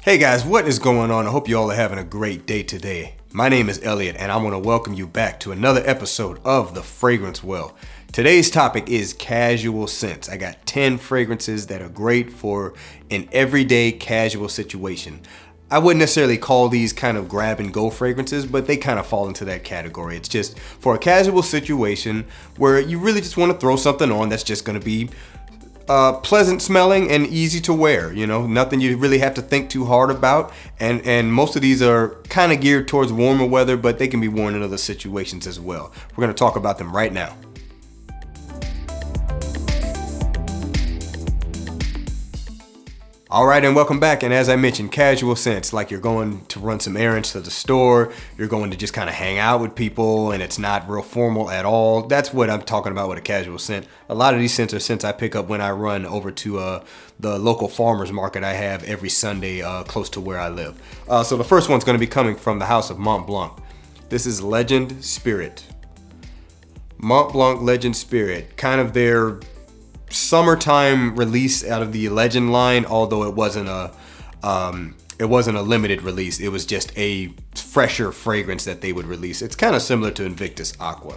Hey guys, what is going on? I hope you all are having a great day today. My name is Elliot and I want to welcome you back to another episode of The Fragrance Well. Today's topic is casual scents. I got 10 fragrances that are great for an everyday casual situation. I wouldn't necessarily call these kind of grab and go fragrances, but they kind of fall into that category. It's just for a casual situation where you really just want to throw something on that's just going to be pleasant smelling and easy to wear, nothing you really have to think too hard about. And most of these are kind of geared towards warmer weather, but they can be worn in other situations as well. We're going to talk about them right now. All right, and welcome back. And as I mentioned, casual scents, like you're going to run some errands to the store, you're going to just kind of hang out with people, and it's not real formal at all. That's what I'm talking about with a casual scent. A lot of these scents are scents I pick up when I run over to the local farmers market I have every Sunday close to where I live. So the first one's going to be coming from the house of MontBlanc. This is Legend Spirit. MontBlanc Legend Spirit, kind of their summertime release out of the Legend line, although it wasn't a limited release. It was just a fresher fragrance that they would release. It's kind of similar to Invictus Aqua.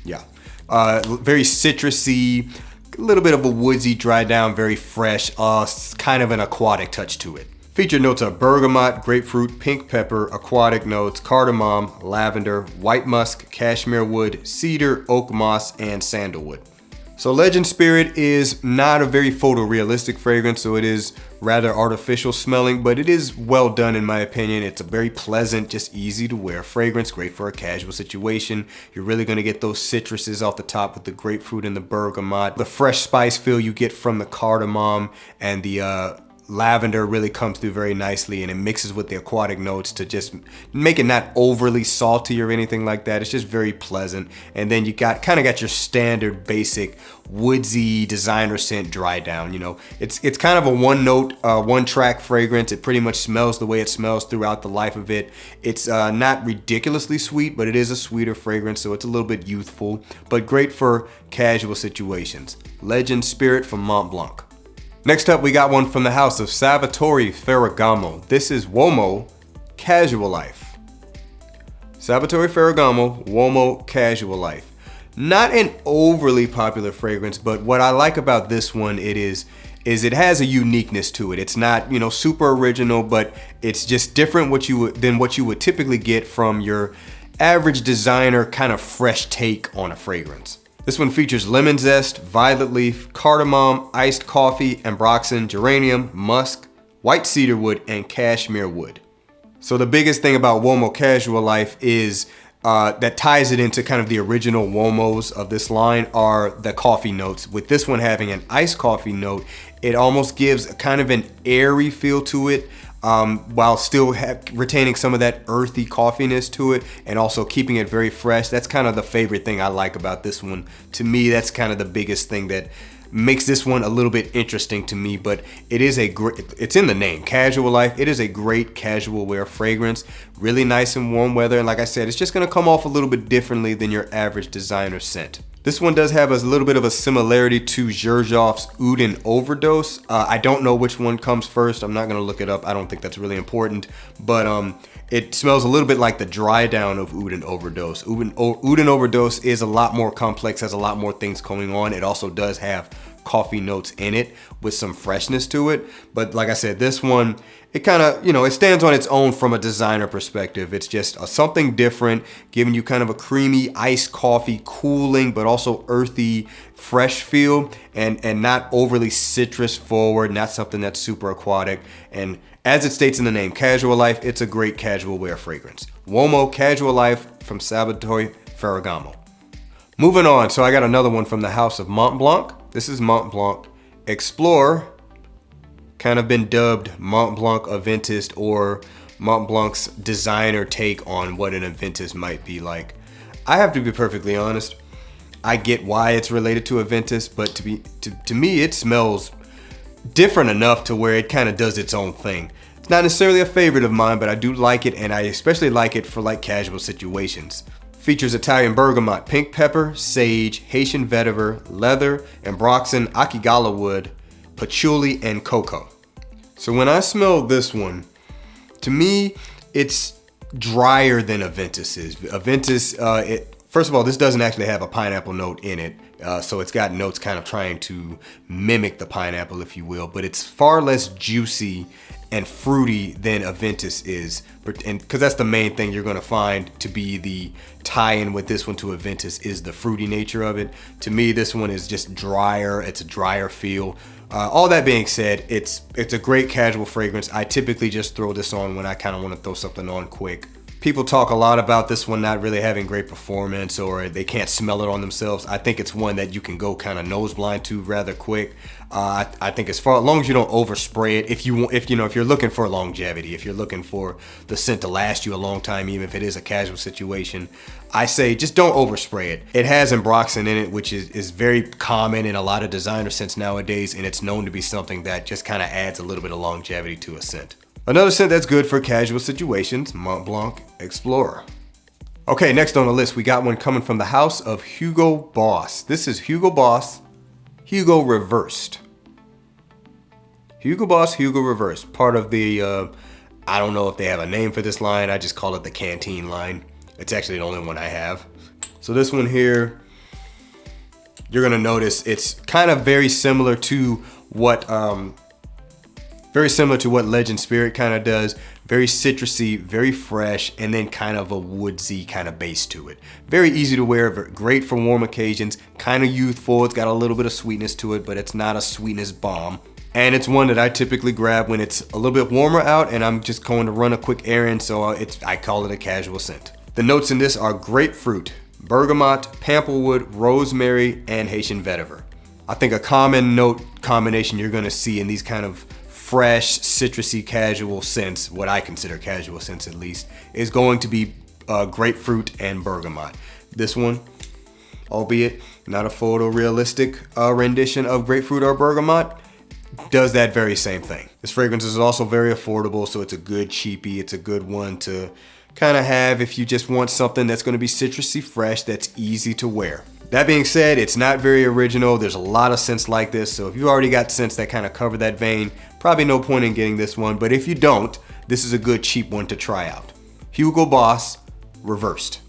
Yeah, very citrusy, a little bit of a woodsy, dry down, very fresh, kind of an aquatic touch to it. Featured notes are bergamot, grapefruit, pink pepper, aquatic notes, cardamom, lavender, white musk, cashmere wood, cedar, oak moss, and sandalwood. So Legend Spirit is not a very photorealistic fragrance, so it is rather artificial smelling, but it is well done in my opinion. It's a very pleasant, just easy to wear fragrance, great for a casual situation. You're really gonna get those citruses off the top with the grapefruit and the bergamot. The fresh spice feel you get from the cardamom and the lavender really comes through very nicely, and it mixes with the aquatic notes to just make it not overly salty or anything like that. It's just very pleasant. And then you got your standard basic woodsy designer scent dry down. It's kind of a one note, one track fragrance. It pretty much smells the way it smells throughout the life of it. It's not ridiculously sweet, but it is a sweeter fragrance, so it's a little bit youthful, but great for casual situations. Legend Spirit from MontBlanc. Next up, we got one from the house of Salvatore Ferragamo. This is Uomo Casual Life. Salvatore Ferragamo, Uomo Casual Life. Not an overly popular fragrance, but what I like about this one, it it has a uniqueness to it. It's not, super original, but it's just different than what you would typically get from your average designer kind of fresh take on a fragrance. This one features lemon zest, violet leaf, cardamom, iced coffee, ambroxan, geranium, musk, white cedar wood, and cashmere wood. So the biggest thing about Uomo Casual Life is that ties it into kind of the original Uomos of this line are the coffee notes. With this one having an iced coffee note, it almost gives kind of an airy feel to it, while still retaining some of that earthy coffeeness to it and also keeping it very fresh. That's kind of the favorite thing I like about this one. To me, that's kind of the biggest thing that makes this one a little bit interesting to me, but it's in the name, Casual Life. It is a great casual wear fragrance, really nice in warm weather. And like I said, it's just gonna come off a little bit differently than your average designer scent. This one does have a little bit of a similarity to Xerjoff's Oud and Overdose. I don't know which one comes first. I'm not gonna look it up. I don't think that's really important, but it smells a little bit like the dry down of Oud and Overdose. Oud and Overdose is a lot more complex, has a lot more things going on. It also does have coffee notes in it with some freshness to it. But like I said, this one, it kind of, it stands on its own from a designer perspective. It's just something different, giving you kind of a creamy iced coffee, cooling, but also earthy, fresh feel, and not overly citrus forward, not something that's super aquatic. And as it states in the name, Casual Life, it's a great casual wear fragrance. Uomo Casual Life from Salvatore Ferragamo. Moving on, so I got another one from the house of MontBlanc. This is MontBlanc Explorer, kind of been dubbed MontBlanc Aventus, or MontBlanc's designer take on what an Aventus might be like. I have to be perfectly honest, I get why it's related to Aventus, but to me it smells different enough to where it kind of does its own thing. It's not necessarily a favorite of mine, but I do like it, and I especially like it for like casual situations. Features Italian bergamot, pink pepper, sage, Haitian vetiver, leather, ambroxan, akigala wood, patchouli, and cocoa. So when I smell this one, to me, it's drier than Aventus is. Aventus, first of all, this doesn't actually have a pineapple note in it. So it's got notes kind of trying to mimic the pineapple, if you will, but it's far less juicy and fruity than Aventus is. And because that's the main thing you're gonna find to be the tie-in with this one to Aventus is the fruity nature of it. To me, this one is just drier. It's a drier feel. All that being said, it's a great casual fragrance. I typically just throw this on when I kind of want to throw something on quick. People talk a lot about this one not really having great performance or they can't smell it on themselves. I think it's one that you can go kind of nose blind to rather quick. I think as long as you don't overspray it, if you're looking for longevity, if you're looking for the scent to last you a long time, even if it is a casual situation, I say just don't overspray it. It has ambroxan in it, which is very common in a lot of designer scents nowadays, and it's known to be something that just kind of adds a little bit of longevity to a scent. Another scent that's good for casual situations, MontBlanc Explorer. Okay, next on the list, we got one coming from the house of Hugo Boss. This is Hugo Boss, Hugo Reversed. Hugo Boss, Hugo Reversed, part of the, I don't know if they have a name for this line, I just call it the Canteen line. It's actually the only one I have. So this one here, you're gonna notice it's kind of very similar to what Legend Spirit kind of does. Very citrusy, very fresh, and then kind of a woodsy kind of base to it. Very easy to wear, great for warm occasions, kind of youthful. It's got a little bit of sweetness to it, but it's not a sweetness bomb. And it's one that I typically grab when it's a little bit warmer out and I'm just going to run a quick errand, so I call it a casual scent. The notes in this are grapefruit, bergamot, pamplewood, rosemary, and Haitian vetiver. I think a common note combination you're gonna see in these kind of fresh, citrusy, casual scents, what I consider casual scents at least, is going to be grapefruit and bergamot. This one, albeit not a photorealistic rendition of grapefruit or bergamot, does that very same thing. This fragrance is also very affordable, so it's a good cheapie. It's a good one to kind of have if you just want something that's going to be citrusy fresh, that's easy to wear. That being said, it's not very original. There's a lot of scents like this, so if you already got scents that kind of cover that vein, probably no point in getting this one, but if you don't, this is a good cheap one to try out. Hugo Boss Reversed.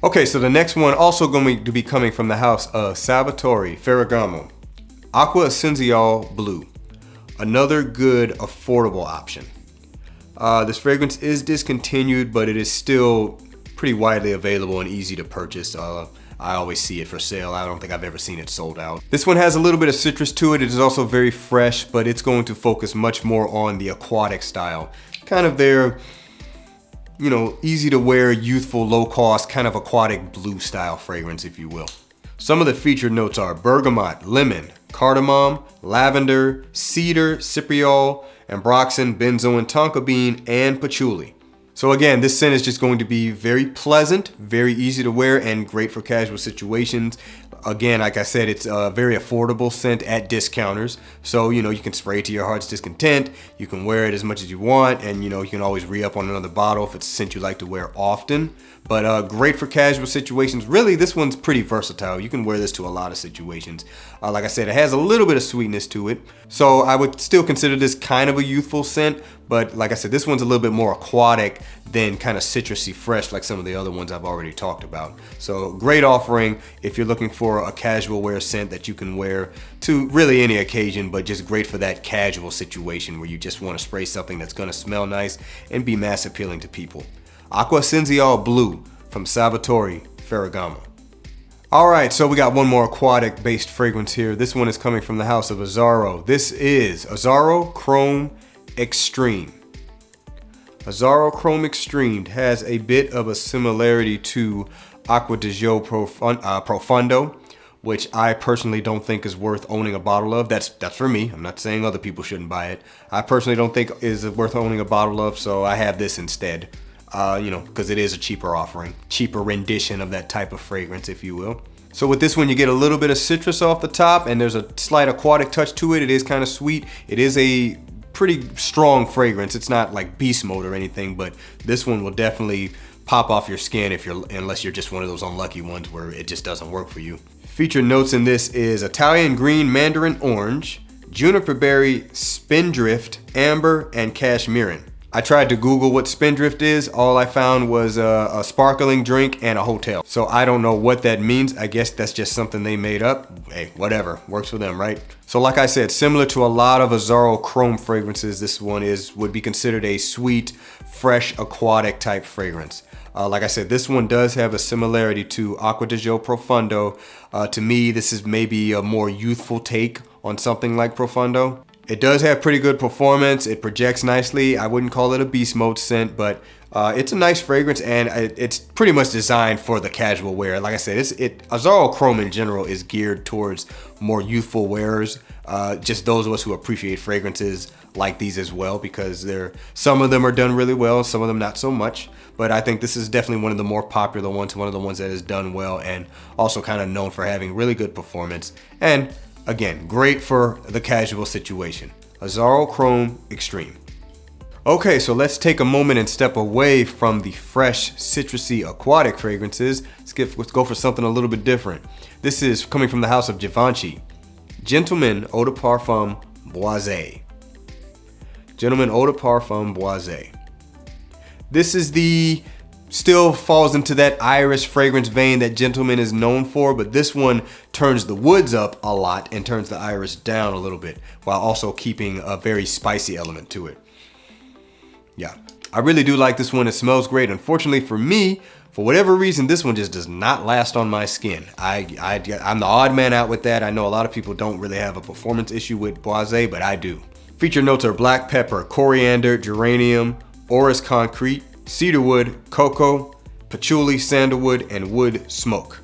Okay, so the next one also going to be coming from the house of Salvatore Ferragamo. Acqua Essenziale Blu. Another good affordable option. This fragrance is discontinued, but it is still pretty widely available and easy to purchase. I always see it for sale. I don't think I've ever seen it sold out. This one has a little bit of citrus to it. It is also very fresh, but it's going to focus much more on the aquatic style. Kind of their, easy to wear, youthful, low cost, kind of aquatic blue style fragrance, if you will. Some of the featured notes are bergamot, lemon, cardamom, lavender, cedar, cypriol, ambroxan, benzoin, tonka bean, and patchouli. So again, this scent is just going to be very pleasant, very easy to wear, and great for casual situations. Again, like I said, it's a very affordable scent at discounters. So, you can spray it to your heart's discontent. You can wear it as much as you want, and you can always re-up on another bottle if it's a scent you like to wear often. But great for casual situations. Really, this one's pretty versatile. You can wear this to a lot of situations. Like I said, it has a little bit of sweetness to it. So I would still consider this kind of a youthful scent. But like I said, this one's a little bit more aquatic than kind of citrusy fresh like some of the other ones I've already talked about. So great offering if you're looking for a casual wear scent that you can wear to really any occasion, but just great for that casual situation where you just want to spray something that's going to smell nice and be mass appealing to people. Acqua Essenziale Blu from Salvatore Ferragamo. Alright, so we got one more aquatic based fragrance here. This one is coming from the house of Azzaro. This is Azzaro Chrome Extreme. Azzaro Chrome Extreme has a bit of a similarity to Acqua di Gio Profondo, which I personally don't think is worth owning a bottle of. That's for me. I'm not saying other people shouldn't buy it. I personally don't think is worth owning a bottle of, so I have this instead. Because it is a cheaper offering, cheaper rendition of that type of fragrance, if you will. So with this one, you get a little bit of citrus off the top, and there's a slight aquatic touch to it. It is kind of sweet. It is a pretty strong fragrance. It's not like beast mode or anything, but this one will definitely pop off your skin unless you're just one of those unlucky ones where it just doesn't work for you. Featured notes in this is Italian green mandarin orange, juniper berry, spindrift, amber, and cashmerean. I tried to Google what spindrift is. All I found was a sparkling drink and a hotel. So I don't know what that means. I guess that's just something they made up. Hey, whatever, works for them, right? So like I said, similar to a lot of Azzaro chrome fragrances, this one would be considered a sweet, fresh, aquatic type fragrance. Like I said, this one does have a similarity to Acqua Profondo. To me, this is maybe a more youthful take on something like Profondo. It does have pretty good performance. It projects nicely. I wouldn't call it a beast mode scent, but it's a nice fragrance, and it's pretty much designed for the casual wearer. Like I said, Azzaro Chrome in general is geared towards more youthful wearers, just those of us who appreciate fragrances like these as well, because some of them are done really well, some of them not so much. But I think this is definitely one of the more popular ones, one of the ones that is done well, and also kind of known for having really good performance. And again, great for the casual situation. Azzaro Chrome Extreme. Okay, so let's take a moment and step away from the fresh, citrusy, aquatic fragrances. Let's go for something a little bit different. This is coming from the house of Givenchy. Gentleman Eau de Parfum Boisee. Gentleman Eau de Parfum Boisee. This is still falls into that iris fragrance vein that Gentleman is known for, but this one turns the woods up a lot and turns the iris down a little bit, while also keeping a very spicy element to it. Yeah, I really do like this one. It smells great. Unfortunately for me, for whatever reason, this one just does not last on my skin. I'm the odd man out with that. I know a lot of people don't really have a performance issue with Boisee, but I do. Featured notes are black pepper, coriander, geranium, orris concrete, cedarwood, cocoa, patchouli, sandalwood, and wood smoke.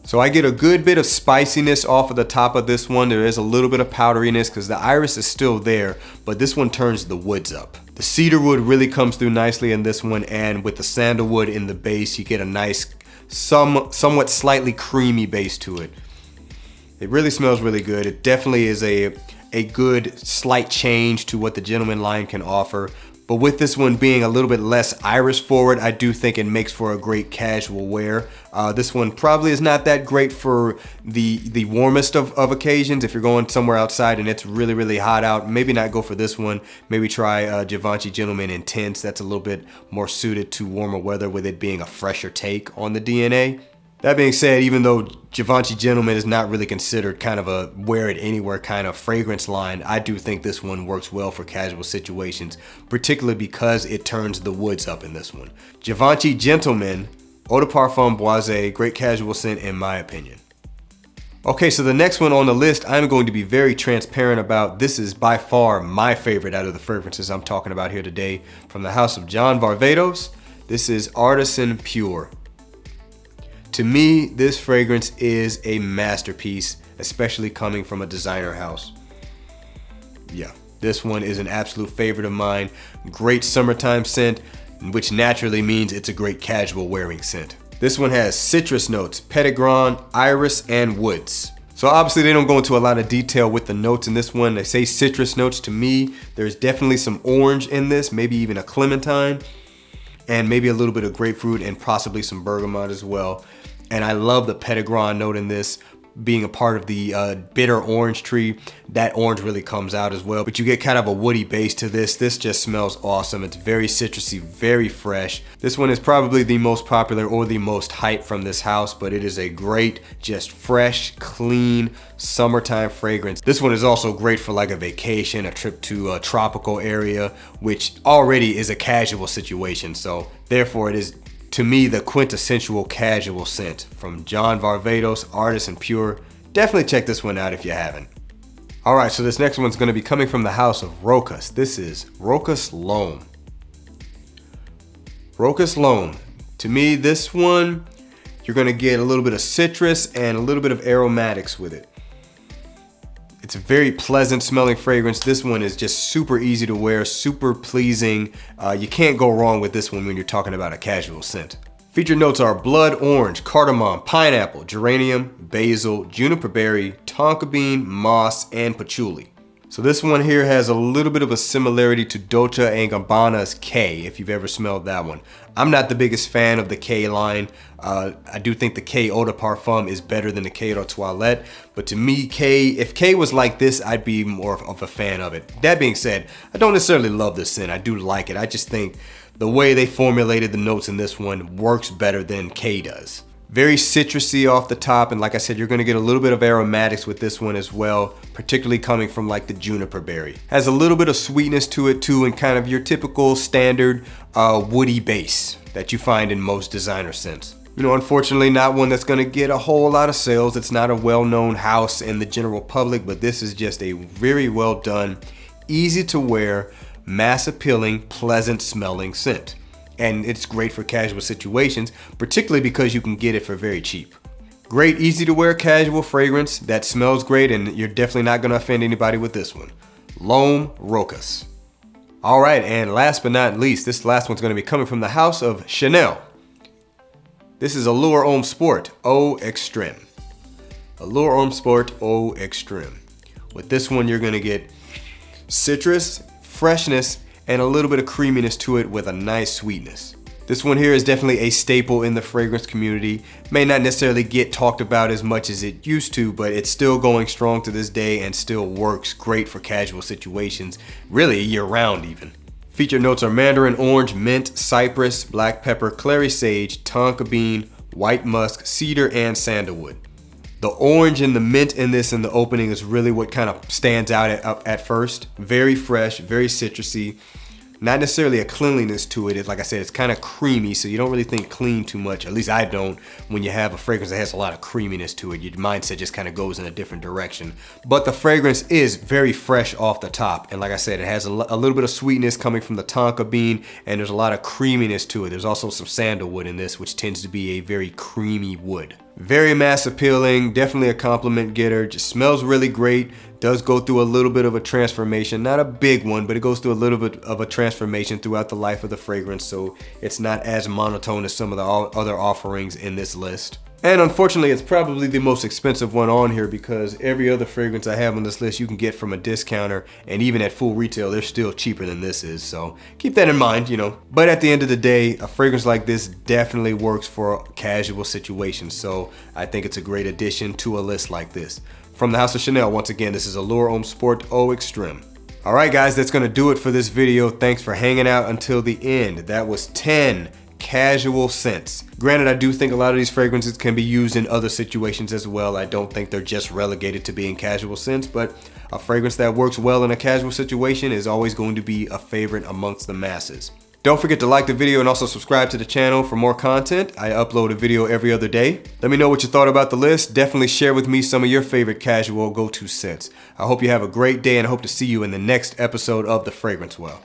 So I get a good bit of spiciness off of the top of this one. There is a little bit of powderiness because the iris is still there, but this one turns the woods up. The cedarwood really comes through nicely in this one, and with the sandalwood in the base, you get a nice, somewhat slightly creamy base to it. It really smells really good. It definitely is a good slight change to what the Gentleman line can offer. But with this one being a little bit less iris forward, I do think it makes for a great casual wear. This one probably is not that great for the warmest of occasions. If you're going somewhere outside and it's really, really hot out, maybe not go for this one. Maybe try Givenchy Gentleman Intense. That's a little bit more suited to warmer weather, with it being a fresher take on the DNA. That being said, even though Givenchy Gentleman is not really considered kind of a wear it anywhere kind of fragrance line, I do think this one works well for casual situations, particularly because it turns the woods up in this one. Givenchy Gentleman Eau de Parfum Boisee, great casual scent in my opinion. Okay, so the next one on the list, I'm going to be very transparent about. This is by far my favorite out of the fragrances I'm talking about here today. From the house of John Varvatos, this is Artisan Pure. To me, this fragrance is a masterpiece, especially coming from a designer house. Yeah, this one is an absolute favorite of mine. Great summertime scent, which naturally means it's a great casual wearing scent. This one has citrus notes, petitgrain, iris, and woods. So obviously they don't go into a lot of detail with the notes in this one. They say citrus notes. To me, there's definitely some orange in this, maybe even a clementine, and maybe a little bit of grapefruit and possibly some bergamot as well. And I love the petitgrain note in this, being a part of the bitter orange tree. That orange really comes out as well, but you get kind of a woody base to this. This just smells awesome. It's very citrusy, very fresh. This one is probably the most popular or the most hyped from this house, but it is a great, just fresh, clean, summertime fragrance. This one is also great for like a vacation, a trip to a tropical area, which already is a casual situation. So therefore it is, to me, the quintessential casual scent from John Varvatos, Artisan Pure. Definitely check this one out if you haven't. All right, so this next one's gonna be coming from the house of Rochas. This is Rochas L'homme. Rochas L'homme. To me, this one, you're gonna get a little bit of citrus and a little bit of aromatics with it. It's a very pleasant smelling fragrance. This one is just super easy to wear, super pleasing. You can't go wrong with this one when you're talking about a casual scent. Featured notes are blood orange, cardamom, pineapple, geranium, basil, juniper berry, tonka bean, moss, and patchouli. So this one here has a little bit of a similarity to Dolce & Gabbana's K, if you've ever smelled that one. I'm not the biggest fan of the K line. I do think the K Eau de Parfum is better than the K Eau de Toilette, but to me, if K was like this, I'd be more of a fan of it. That being said, I don't necessarily love this scent. I do like it. I just think the way they formulated the notes in this one works better than K does. Very citrusy off the top, and like I said, you're gonna get a little bit of aromatics with this one as well, particularly coming from like the juniper berry. Has a little bit of sweetness to it too, and kind of your typical standard woody base that you find in most designer scents. You know, unfortunately not one that's gonna get a whole lot of sales. It's not a well-known house in the general public, but this is just a very well done, easy to wear, mass appealing, pleasant smelling scent. And it's great for casual situations, particularly because you can get it for very cheap. Great, easy to wear casual fragrance that smells great, and you're definitely not gonna offend anybody with this one. L'homme Rochas. All right, and last but not least, this last one's gonna be coming from the house of Chanel. This is Allure Homme Sport Eau Extreme. Allure Homme Sport Eau Extreme. With this one, you're gonna get citrus, freshness, and a little bit of creaminess to it with a nice sweetness. This one here is definitely a staple in the fragrance community. May not necessarily get talked about as much as it used to, but it's still going strong to this day and still works great for casual situations, really year round even. Featured notes are mandarin orange, mint, cypress, black pepper, clary sage, tonka bean, white musk, cedar, and sandalwood. The orange and the mint in this in the opening is really what kind of stands out at first. Very fresh, very citrusy. Not necessarily a cleanliness to it. Like I said, it's kind of creamy, so you don't really think clean too much. At least I don't when you have a fragrance that has a lot of creaminess to it. Your mindset just kind of goes in a different direction. But the fragrance is very fresh off the top. And like I said, it has a little bit of sweetness coming from the tonka bean, and there's a lot of creaminess to it. There's also some sandalwood in this, which tends to be a very creamy wood. Very mass appealing, definitely a compliment getter, just smells really great, does go through a little bit of a transformation, not a big one, but it goes through a little bit of a transformation throughout the life of the fragrance, so it's not as monotone as some of the other offerings in this list. And unfortunately, it's probably the most expensive one on here because every other fragrance I have on this list you can get from a discounter, and even at full retail, they're still cheaper than this is. So keep that in mind, you know. But at the end of the day, a fragrance like this definitely works for casual situations. So I think it's a great addition to a list like this. From the House of Chanel, once again, this is Allure Homme Sport Eau Extreme. All right, guys, that's gonna do it for this video. Thanks for hanging out until the end. That was 10 casual scents. Granted, I do think a lot of these fragrances can be used in other situations as well. I don't think they're just relegated to being casual scents, but a fragrance that works well in a casual situation is always going to be a favorite amongst the masses. Don't forget to like the video and also subscribe to the channel for more content. I upload a video every other day. Let me know what you thought about the list. Definitely share with me some of your favorite casual go-to scents. I hope you have a great day and I hope to see you in the next episode of The Fragrance Well.